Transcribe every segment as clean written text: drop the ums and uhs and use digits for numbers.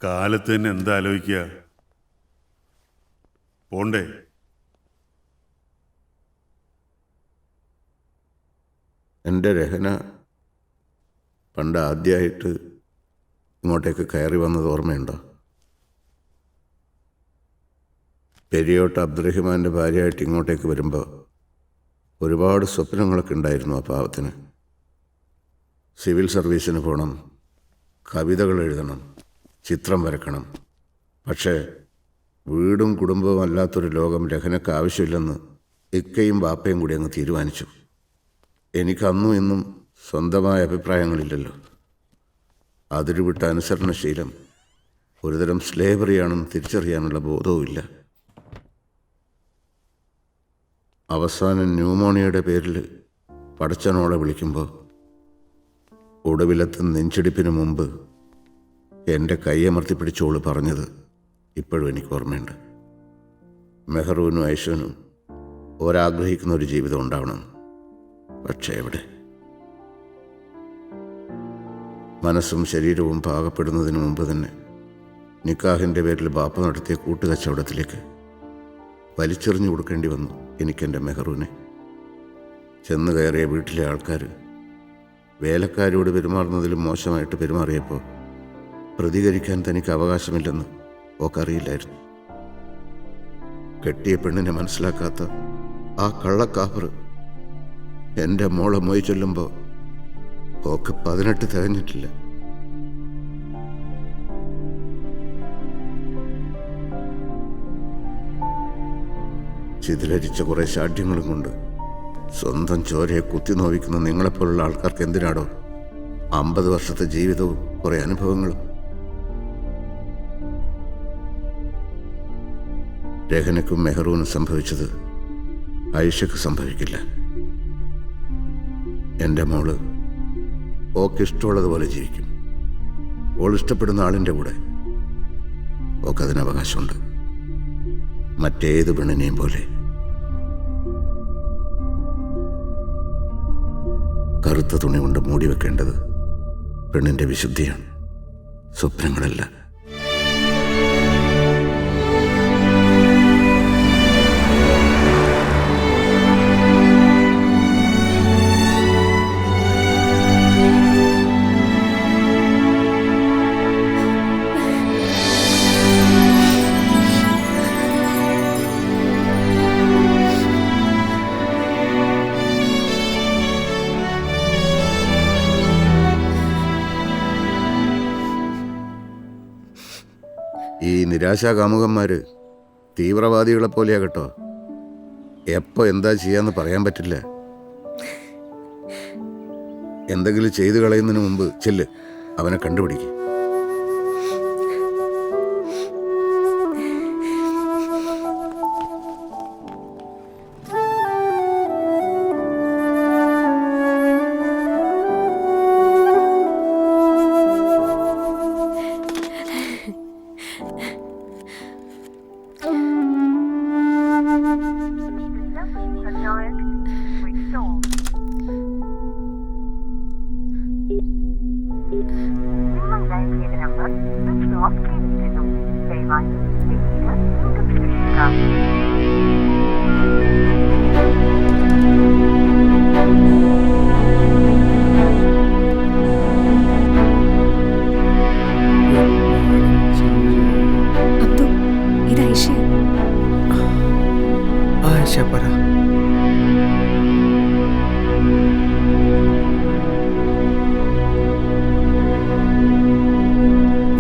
കാലത്ത് തന്നെ എന്താ ആലോചിക്കുക? പോണ്ടേ? എൻ്റെ രഹന പണ്ട് ആദ്യമായിട്ട് ഇങ്ങോട്ടേക്ക് കയറി വന്നത് ഓർമ്മയുണ്ടോ? പെരിയോട്ട് അബ്ദുറഹിമാൻ്റെ ഭാര്യയായിട്ട് ഇങ്ങോട്ടേക്ക് വരുമ്പോൾ ഒരുപാട് സ്വപ്നങ്ങളൊക്കെ ഉണ്ടായിരുന്നു ആ പാവത്തിന്. സിവിൽ സർവീസിന് പോകണം, കവിതകൾ എഴുതണം, ചിത്രം വരക്കണം. പക്ഷേ വീടും കുടുംബവും അല്ലാത്തൊരു ലോകം രഹനക്ക് ആവശ്യമില്ലെന്ന് ഇക്കയും ബാപ്പയും കൂടി അങ്ങ് തീരുമാനിച്ചു. എനിക്ക് അന്നും ഇന്നും സ്വന്തമായ അഭിപ്രായങ്ങളില്ലല്ലോ. അതിരുവിട്ട അനുസരണശീലം ഒരുതരം സ്ലേവറിയാണെന്ന് തിരിച്ചറിയാനുള്ള ബോധവുമില്ല. അവസാനം ന്യൂമോണിയയുടെ പേരിൽ പടച്ചനോളെ വിളിക്കുമ്പോൾ ഒടുവിലത്തെ നെഞ്ചിടിപ്പിന് മുമ്പ് എൻ്റെ കൈയമർത്തി പിടിച്ചോള് പറഞ്ഞത് ഇപ്പോഴും എനിക്ക് ഓർമ്മയുണ്ട്. മെഹറൂനും ഐഷനും ഒരാഗ്രഹിക്കുന്ന ഒരു ജീവിതം ഉണ്ടാവണം. പക്ഷേ എവിടെ? മനസ്സും ശരീരവും പാകപ്പെടുന്നതിന് മുമ്പ് തന്നെ നിക്കാഹിൻ്റെ പേരിൽ ബാപ്പ നടത്തിയ കൂട്ടുകച്ചവടത്തിലേക്ക് വലിച്ചെറിഞ്ഞു കൊടുക്കേണ്ടി വന്നു എനിക്കെൻ്റെ മെഹറൂനെ. ചെന്ന് കയറിയ വീട്ടിലെ ആൾക്കാർ വേലക്കാരോട് പെരുമാറുന്നതിലും മോശമായിട്ട് പെരുമാറിയപ്പോൾ പ്രതികരിക്കാൻ തനിക്ക് അവകാശമില്ലെന്ന് ഓക്കറിയില്ലായിരുന്നു. കെട്ടിയ പെണ്ണിനെ മനസ്സിലാക്കാത്ത ആ കള്ളക്കാപ്പർ എൻ്റെ മോളെ മൊയ് ചൊല്ലുമ്പോൾ ഓക്ക് 18 തികഞ്ഞിട്ടില്ല. ചിതിലരിച്ച കുറേ ശാഠ്യങ്ങളും കൊണ്ട് സ്വന്തം ചോരയെ കുത്തി നോവിക്കുന്ന നിങ്ങളെപ്പോലുള്ള ആൾക്കാർക്ക് എന്തിനാടോ 50 വർഷത്തെ ജീവിതവും കുറേ അനുഭവങ്ങളും? രഹനക്കും മെഹറൂനും സംഭവിച്ചത് ഐഷയ്ക്ക് സംഭവിക്കില്ല. എൻ്റെ മോള് ഓക്കിഷ്ടമുള്ളതുപോലെ ജീവിക്കും. ഓൾ ഇഷ്ടപ്പെടുന്ന ആളിൻ്റെ കൂടെ. ഓക്കതിന് അവകാശമുണ്ട്, മറ്റേത് പെണ്ണിനെയും പോലെ. കറുത്ത തുണി കൊണ്ട് മൂടി വെക്കേണ്ടത് പെണ്ണിൻ്റെ വിശുദ്ധിയാണ്, സ്വപ്നങ്ങളല്ല. ഈ നിരാശാകാമുകന്മാർ തീവ്രവാദികളെ പോലെയാ കേട്ടോ. എപ്പോൾ എന്താ ചെയ്യാന്ന് പറയാൻ പറ്റില്ല. എന്തെങ്കിലും ചെയ്തു കളയുന്നതിന് മുമ്പ് ചെല്ല്, അവനെ കണ്ടുപിടിക്കും.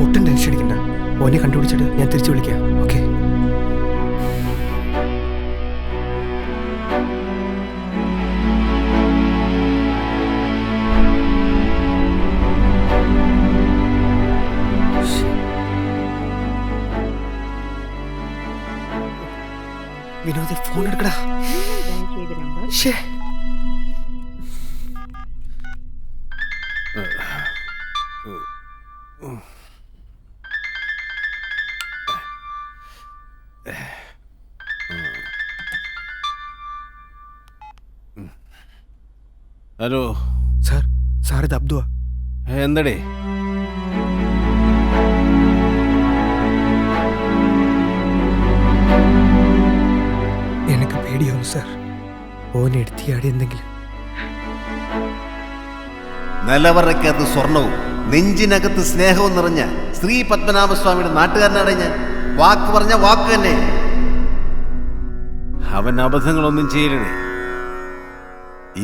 ഒട്ടും ടെൻഷൻ അടിക്കണ്ട. ഓനെ കണ്ടുപിടിച്ചിട്ട് ഞാൻ തിരിച്ചു വിളിക്കാം. ഓക്കെ? വിനോദ് ഫോൺ എടുക്കടാ. ഹലോ സാർ, ഇത് അബ്ദുവാ. എന്തടേ? പേടിയാവുന്നു സാർ. ഓനെ എടുത്തിയാടി എന്തെങ്കിലും. നിലവറയ്ക്കകത്ത് സ്വർണവും നെഞ്ചിനകത്ത് സ്നേഹവും നിറഞ്ഞ ശ്രീ പത്മനാഭസ്വാമിയുടെ നാട്ടുകാരനാണ് ഞാൻ. വാക്ക് പറഞ്ഞ വാക്ക് തന്നെ. അവൻ അബദ്ധങ്ങളൊന്നും ചെയ്യലേ.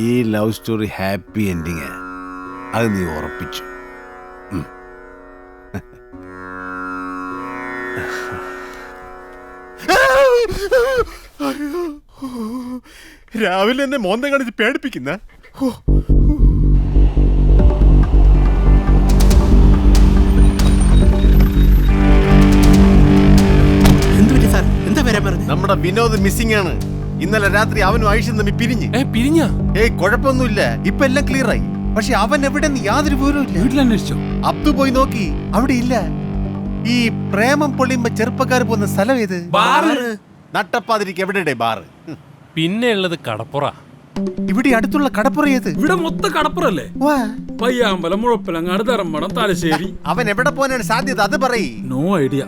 ഈ ലവ് സ്റ്റോറി ഹാപ്പി എൻഡിങ്, അത് നീ ഉറപ്പിച്ചു. രാവിലെ എന്നെ മോന്തം കാണിച്ച് പേടിപ്പിക്കുന്ന. നമ്മുടെ വിനോദ് മിസ്സിംഗ് ആണ്. ഇന്നലെ രാത്രി അവനും ആയിഷും തമ്മിൽ പിരിഞ്ഞ. കുഴപ്പമൊന്നുമില്ല, ഇപ്പൊ എല്ലാം ക്ലിയർ ആയി. പക്ഷെ അവൻ എവിടെ യാതൊരു വിവരവും ഇല്ല. വീട്ടിലന്വേഷിച്ചോ? അബ്ദു പോയി നോക്കി, അവിടെ ഇല്ല. ഈ പ്രേമം പൊളിയുമ്പോ ചെറുപ്പക്കാർ പോകുന്ന സ്ഥലം ഏത്? നട്ടപ്പാതിരിക്ക് എവിടെ ബാറ്? പിന്നെ ഉള്ളത് കടപ്പുറ. ഇവിടെ അടുത്തുള്ള കടപ്പുറ ഏത്? ഇവിടെ മൊത്തം കടപ്പുറല്ലേ? പയ്യാമ്പലം, മുഴപ്പിലങ്ങാട്, ധർമ്മടം, തലശ്ശേരി. അവൻ എവിടെ പോകാനാണ് സാധ്യത? അത് പറയ്. No idea.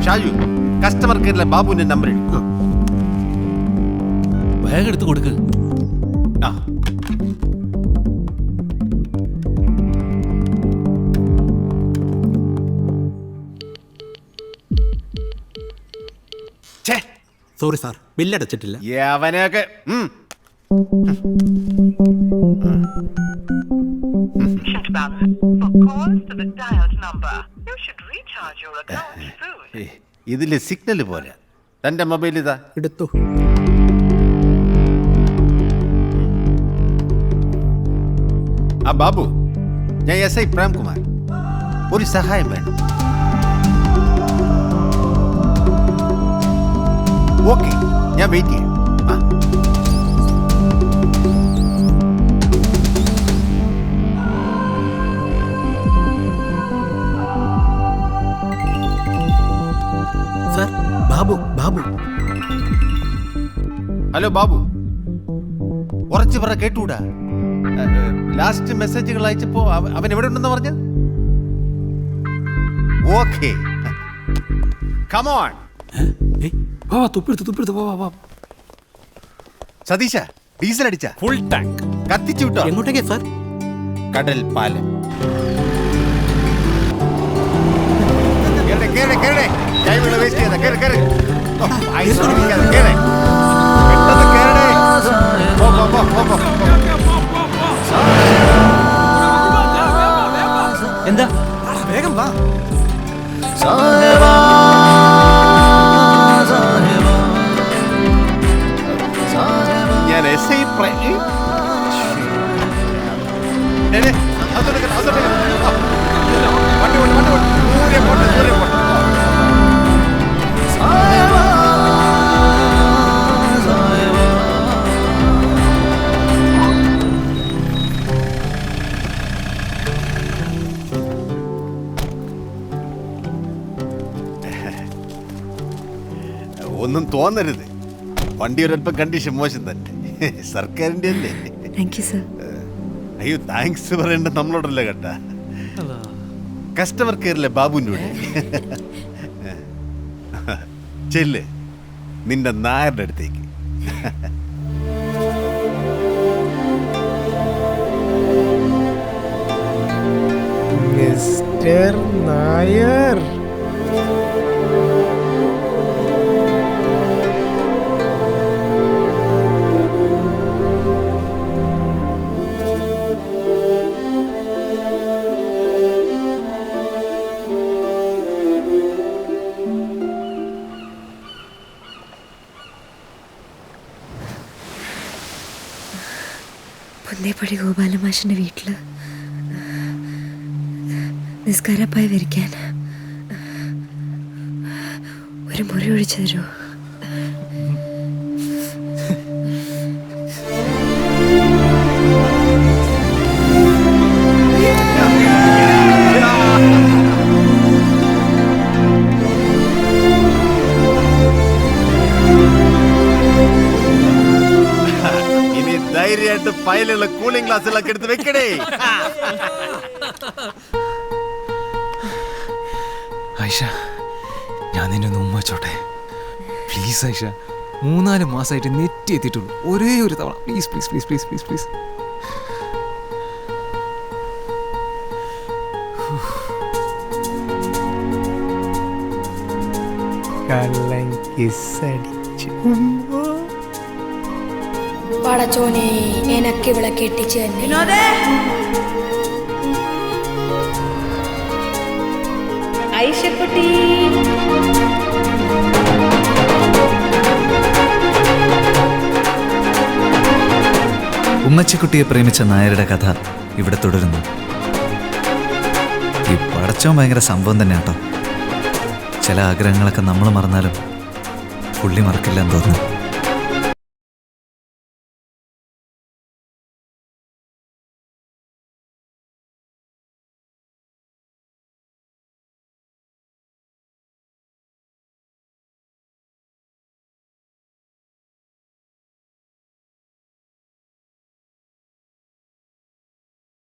ഷാജു, കസ്റ്റമർ കെയറിലെ ബാബുവിന്റെ നമ്പർ ബാഗ് എടുത്ത് കൊടുക്ക്. Sorry sir, ബില്ലടച്ചിട്ടില്ല. അവനെയൊക്കെ ഇതില് സിഗ്നൽ പോരാ. തന്റെ മൊബൈൽ ഇതാ എടുത്തു. ആ ബാബു, ഞാൻ എസ് ഐ പ്രേംകുമാർ. ഒരു സഹായം വേണം. ഓക്കെ, ഞാൻ വെയിറ്റ് ചെയ്യാം. സാർ, ബാബു ബാബു. ഹലോ ബാബു, ഉറച്ചു പറ, കേട്ടൂടാ. ലാസ്റ്റ് മെസ്സേജുകൾ അയച്ചപ്പോ അവൻ എവിടെ ഉണ്ടെന്ന് പറഞ്ഞ? Okay, come on. സതീശ, ഡീസൽ അടിച്ച? Full tank. കത്തിച്ചു വിട്ടോ? എങ്ങോട്ടേക്കാ സാർ? കടൽ പാലം. വേസ്റ്റ് ചെയ്ത കേറ് കേറ്. എന്താ? വേഗം വാ. ഞാൻ എസ് ഐ ഒന്നും തോന്നരുത്. വണ്ടി ഒരല്പം കണ്ടീഷൻ മോശം തന്നെ. സർക്കാരിന്റെ അല്ലേ? അയ്യോ, താങ്ക്സ് പറയേണ്ട നമ്മളോടല്ല കേട്ടാ. കസ്റ്റമർ കെയറിലെ ബാബുവിൻ്റെ കൂടെ ചെല്ല്, നിന്റെ നായരുടെ അടുത്തേക്ക്. മിസ്റ്റർ നായർ. പുന്നേപ്പടി ഗോപാലമാഷിന്റെ വീട്ടില് നിസ്കാരപ്പായ വരിക്കാൻ ഒരു മുറി ഒഴിച്ചു തരുമോ? ധൈര്യമായിട്ട് ഫയലുള്ള കൂളിംഗ് ഗ്ലാസ്സുകളൊക്കെ എടുത്ത് വെക്കണേ. ആയിഷ, ഞാൻ നിന്നെ ഒന്ന് ഉമ്മ വെച്ചോട്ടെ പ്ലീസ് ആയിഷ. 3-4 മാസമായിട്ട് നെറ്റ് എത്തിയിട്ടുള്ളൂ. ഒരേ ഒരു തവണ please please please please please please. കള്ളൻ കിസ്സടിച്ചു. പടച്ചോനെ എനക്ക് ഇവിടെ കെട്ടിച്ച് തന്നെ. ഐഷക്കുട്ടി ഉമ്മച്ചിക്കുട്ടിയെ പ്രേമിച്ച നായരുടെ കഥ ഇവിടെ തുടരുന്നു. ഈ പടച്ചോൻ ഭയങ്കര സംഭവം തന്നെ കേട്ടോ. ചില ആഗ്രഹങ്ങളൊക്കെ നമ്മൾ മറന്നാലും പുള്ളി മറക്കില്ലെന്ന് തോന്നുന്നു.